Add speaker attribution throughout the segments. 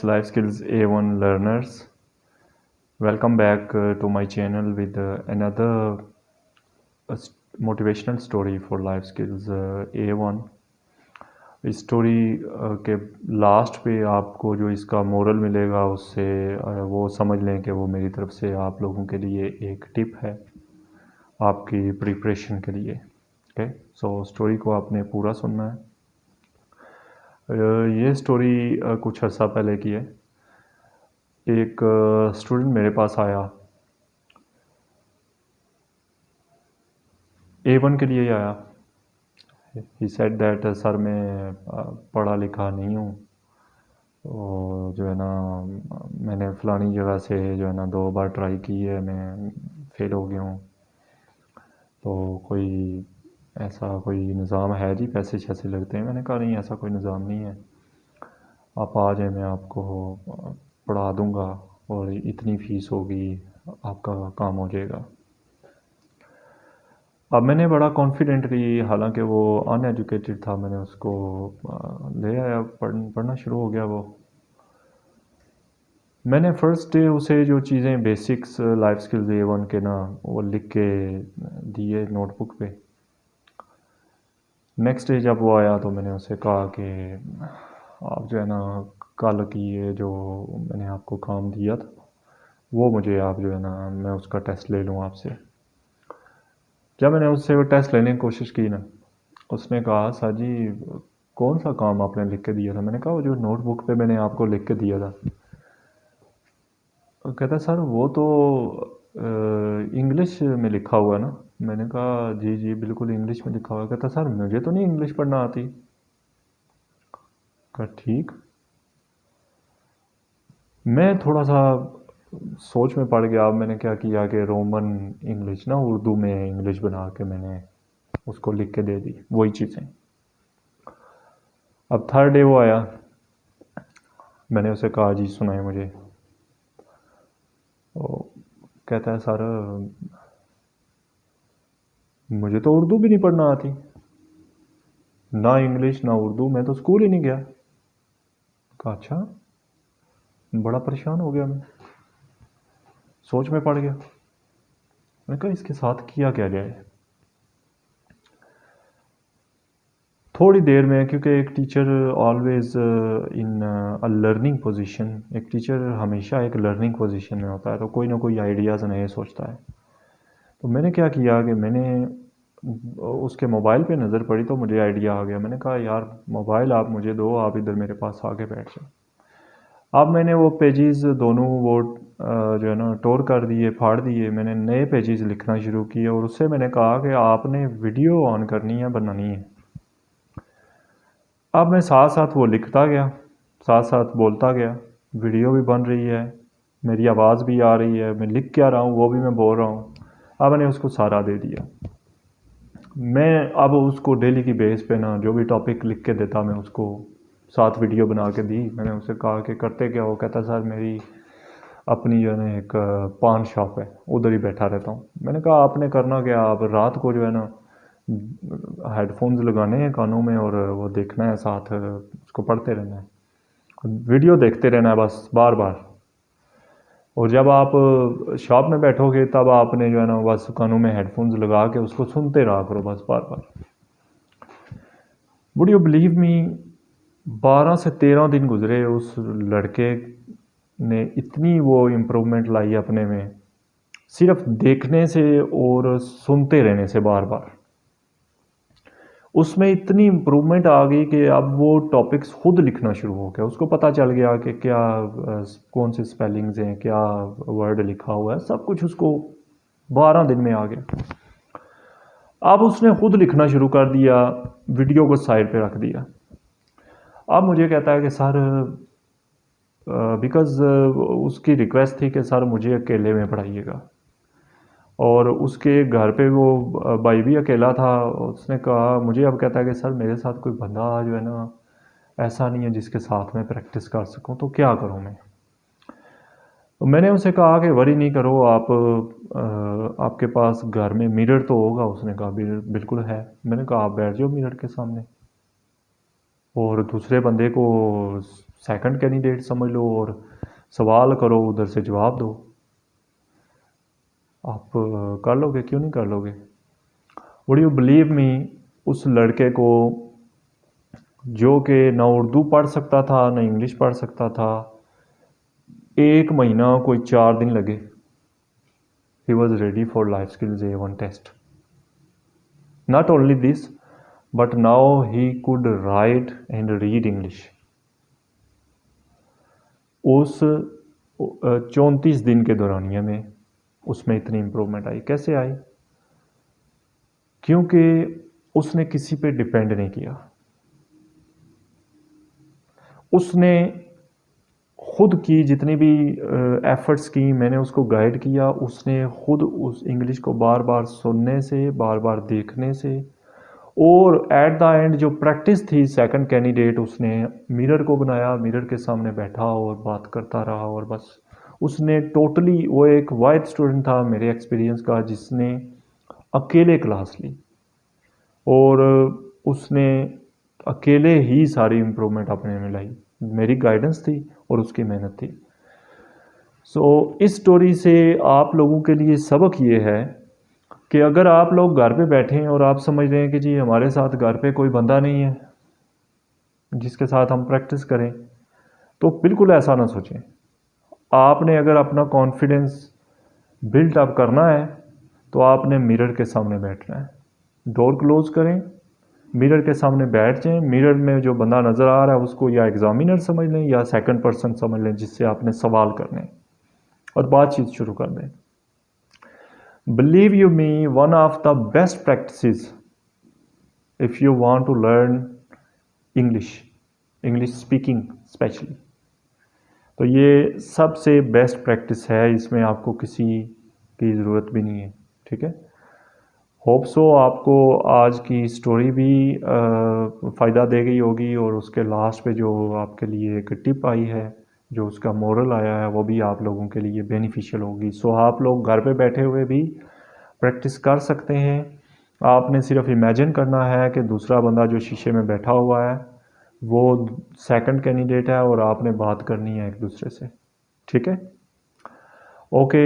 Speaker 1: guys, Life Skills A1 learners. Welcome back to my channel with another motivational story for Life Skills A1. इस story के last पे आपको जो इसका moral मिलेगा उससे वो समझ लें कि वो मेरी तरफ से आप लोगों के लिए एक टिप है आपकी प्रिपरेशन के लिए। ओके, सो स्टोरी को आपने पूरा सुनना है। ये स्टोरी कुछ अर्सा पहले की है। एक स्टूडेंट मेरे पास आया, A1 के लिए ही आया। ही सेड दैट सर मैं पढ़ा लिखा नहीं हूँ, और जो है ना मैंने फ़लानी जगह से जो है ना 2 बार ट्राई की है, मैं फेल हो गया हूँ। तो कोई ऐसा कोई निज़ाम है जी, पैसे शैसे लगते हैं? मैंने कहा नहीं, ऐसा कोई निज़ाम नहीं है, आप आ जाए, मैं आपको पढ़ा दूँगा और इतनी फ़ीस होगी, आपका काम हो जाएगा। अब मैंने बड़ा कॉन्फिडेंटली, हालांकि वो अनएजुकेटेड था, मैंने उसको ले आया, पढ़ना शुरू हो गया। वो मैंने फ़र्स्ट डे उसे जो चीज़ें बेसिक्स लाइफ स्किल्स A1 के ना वो लिख के दिए नोटबुक पे। नेक्स्ट डे जब वो आया तो मैंने उसे कहा कि आप जो है ना कल की ये जो मैंने आपको काम दिया था वो मुझे आप जो है ना, मैं उसका टेस्ट ले लूँ आपसे। जब मैंने उससे वो टेस्ट लेने की कोशिश की ना, उसने कहा सर जी कौन सा काम आपने लिख के दिया था? मैंने कहा वो जो नोटबुक पे मैंने आपको लिख के दिया था। कहता सर वो तो इंग्लिश में लिखा हुआ है ना। मैंने कहा जी जी बिल्कुल इंग्लिश में लिखा हुआ है। कहता सर मुझे तो नहीं इंग्लिश पढ़ना आती। कहा ठीक। मैं थोड़ा सा सोच में पड़ गया। अब मैंने क्या किया कि रोमन इंग्लिश ना उर्दू में इंग्लिश बना के मैंने उसको लिख के दे दी वही चीज़ें। अब थर्ड डे वो आया, मैंने उसे कहा जी सुनाए मुझे। वो कहता है सर मुझे तो उर्दू भी नहीं पढ़ना आती, ना इंग्लिश ना उर्दू, मैं तो स्कूल ही नहीं गया। कहा अच्छा। बड़ा परेशान हो गया, मैं सोच में पड़ गया। मैंने कहा इसके साथ किया क्या जाए। थोड़ी देर में, क्योंकि एक teacher always in a learning position, एक टीचर हमेशा एक लर्निंग पोजीशन में होता है, तो कोई ना कोई आइडियाज़ नए सोचता है। तो मैंने क्या किया कि मैंने उसके मोबाइल पे नज़र पड़ी तो मुझे आइडिया आ गया। मैंने कहा यार मोबाइल आप मुझे दो, आप इधर मेरे पास आके बैठ जाओ। अब मैंने वो पेजेस दोनों वो जो है ना टोर कर दिए, फाड़ दिए। मैंने नए पेजेस लिखना शुरू किए और उससे मैंने कहा कि आपने वीडियो ऑन करनी है, बनानी है। अब मैं साथ साथ वो लिखता गया, साथ साथ बोलता गया, वीडियो भी बन रही है, मेरी आवाज़ भी आ रही है, मैं लिख क्या रहा हूँ वो भी मैं बोल रहा हूँ। अब मैंने उसको सारा दे दिया। मैं अब उसको डेली की बेस पे ना जो भी टॉपिक लिख के देता, मैं उसको साथ वीडियो बना के दी। मैंने उससे कहा कि करते क्या हो? कहता सर मेरी अपनी जो है ना एक पान शॉप है, उधर ही बैठा रहता हूँ। मैंने कहा आपने करना क्या, आप रात को जो है ना हेडफोन्स लगाने हैं कानों में और वो देखना है, साथ उसको पढ़ते रहना है, वीडियो देखते रहना है बस बार बार। और जब आप शॉप में बैठोगे तब आपने जो है ना बस कानों में हेडफोन्स लगा के उसको सुनते रहा करो बस बार बार। वुड यू बिलीव मी, 12 से 13 दिन गुजरे, उस लड़के ने इतनी वो इम्प्रूवमेंट लाई अपने में, सिर्फ देखने से और सुनते रहने से बार बार। उसमें इतनी इम्प्रूवमेंट आ गई कि अब वो टॉपिक्स खुद लिखना शुरू हो गया। उसको पता चल गया कि क्या कौन से स्पेलिंग्स हैं, क्या वर्ड लिखा हुआ है, सब कुछ उसको 12 दिन में आ गया। अब उसने खुद लिखना शुरू कर दिया, वीडियो को साइड पे रख दिया। अब मुझे कहता है कि सर बिकॉज़ उसकी रिक्वेस्ट थी कि सर मुझे अकेले में पढ़ाइएगा, और उसके घर पे वो भाई भी अकेला था। उसने कहा मुझे, अब कहता है कि सर मेरे साथ कोई बंदा जो है ना ऐसा नहीं है जिसके साथ मैं प्रैक्टिस कर सकूं, तो क्या करूं मैं? तो मैंने उसे कहा कि वरी नहीं करो आप, आपके पास घर में मिरर तो होगा? उसने कहा बिल्कुल है। मैंने कहा आप बैठ जाओ मिरर के सामने और दूसरे बंदे को सेकंड कैंडिडेट समझ लो और सवाल करो, उधर से जवाब दो। आप कर लोगे, क्यों नहीं कर लोगे? वुड यू बिलीव मी, उस लड़के को जो कि ना उर्दू पढ़ सकता था ना इंग्लिश पढ़ सकता था, 1 महीना कोई 4 दिन लगे, he was ready for life skills A1 test. Not only this, but now he could write and read English. उस 34 दिन के दौरानिया में उसमें इतनी इम्प्रूवमेंट आई। कैसे आई? क्योंकि उसने किसी पे डिपेंड नहीं किया, उसने खुद की जितनी भी एफ़र्ट्स की, मैंने उसको गाइड किया, उसने खुद उस इंग्लिश को बार बार सुनने से, बार बार देखने से, और एट द एंड जो प्रैक्टिस थी सेकंड कैंडिडेट, उसने मिरर को बनाया, मिरर के सामने बैठा और बात करता रहा, और बस उसने टोटली, वो एक वाइड स्टूडेंट था मेरे एक्सपीरियंस का जिसने अकेले क्लास ली और उसने अकेले ही सारी इम्प्रूवमेंट अपने में लाई। मेरी गाइडेंस थी और उसकी मेहनत थी। इस स्टोरी से आप लोगों के लिए सबक ये है कि अगर आप लोग घर पे बैठे हैं और आप समझ रहे हैं कि जी हमारे साथ घर पे कोई बंदा नहीं है जिसके साथ हम प्रैक्टिस करें, तो बिल्कुल ऐसा ना सोचें। आपने अगर अपना कॉन्फिडेंस बिल्ट अप करना है तो आपने मिरर के सामने बैठना है। डोर क्लोज करें, मिरर के सामने बैठ जाएं। मिरर में जो बंदा नज़र आ रहा है उसको या एग्जामिनर समझ लें या सेकंड पर्सन समझ लें जिससे आपने सवाल करने, और बातचीत शुरू कर दें। Believe you me, one of the best practices if you want to learn English speaking especially, तो ये सबसे बेस्ट प्रैक्टिस है, इसमें आपको किसी की ज़रूरत भी नहीं है। ठीक है, होप सो आपको आज की स्टोरी भी फ़ायदा दे गई होगी, और उसके लास्ट पे जो आपके लिए एक टिप आई है, जो उसका मोरल आया है, वो भी आप लोगों के लिए बेनिफिशियल होगी। आप लोग घर पे बैठे हुए भी प्रैक्टिस कर सकते हैं। आपने सिर्फ इमेजिन करना है कि दूसरा बंदा जो शीशे में बैठा हुआ है वो सेकंड कैंडिडेट है और आपने बात करनी है एक दूसरे से। ठीक है, ओके,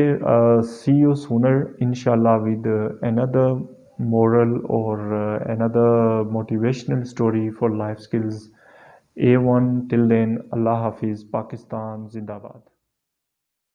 Speaker 1: सी यू सूनर इंशाल्लाह with another moral or another motivational story for life skills A1. Till then, Allah Hafiz, Pakistan Zindabad.